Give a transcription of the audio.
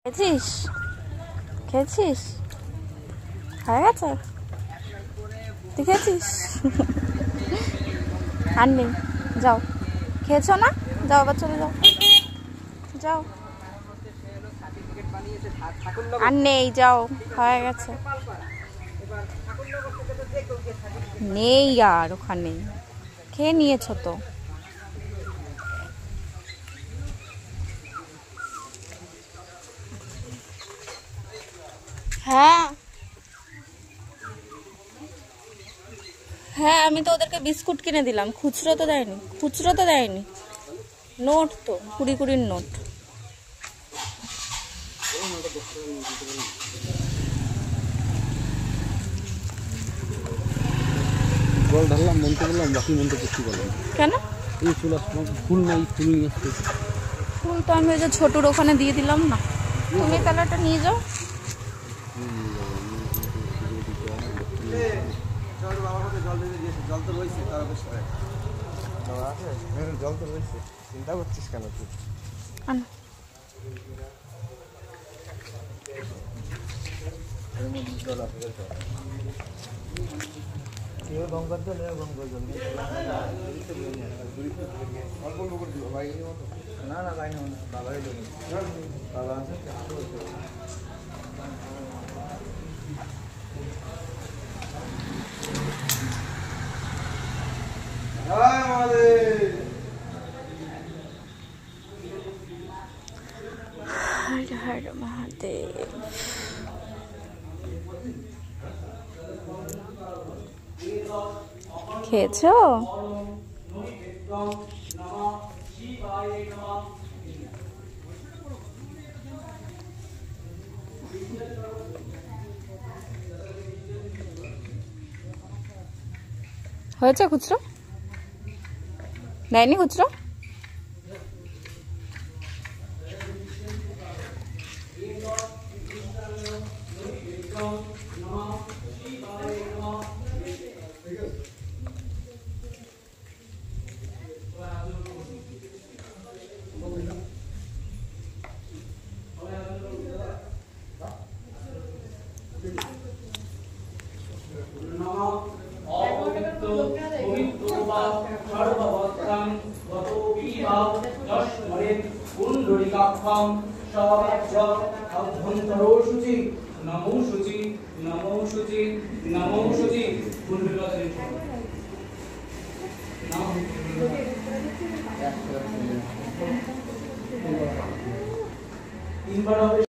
খেয়েছিস? খেয়েছিস? হয়ে গেছে? তুই খেয়েছিস? আর নেই, যাও। খেয়েছো না? যাও, আবার চলে যাও, যাও। আর নেই, যাও, হয়ে গেছে। নেই আর ওখানে, খেয়ে নিয়েছো তো। হ্যাঁ হ্যাঁ, আমি তো ওদেরকে বিস্কুট কিনে দিলাম, খুচরো তো দেয়নি, খুচরো তো দেয়নি, নোট তো 20-20 নোট। জল ঢাললাম, মনতে বললাম, বাকি মনতে করতে পারলাম। কেন? এই চলে আসলাম, ফুল নাই, ফুল নিয়ে আসতে। ফুল তো আমি ওই যে ছোটুর ওখানে দিয়ে দিলাম না, তুমি তাহলে এটা নিয়ে যাও। জল তো রয়েছে, তার অবস্থায় জল তো রয়েছে, চিন্তা করছিস কেন তুই? গঙ্গার জল, গঙ্গার জল অল্প অল্প করে দিব ভাই। না না ভাই, না বাবাই দেবেন, বাবা আছে। হর হর মহাদেব। খেয়েছো? হয়েছে খুচরো? দেয়নি খুচরো? नमो शुचि नमो शुचि नमो शुचि तीन बार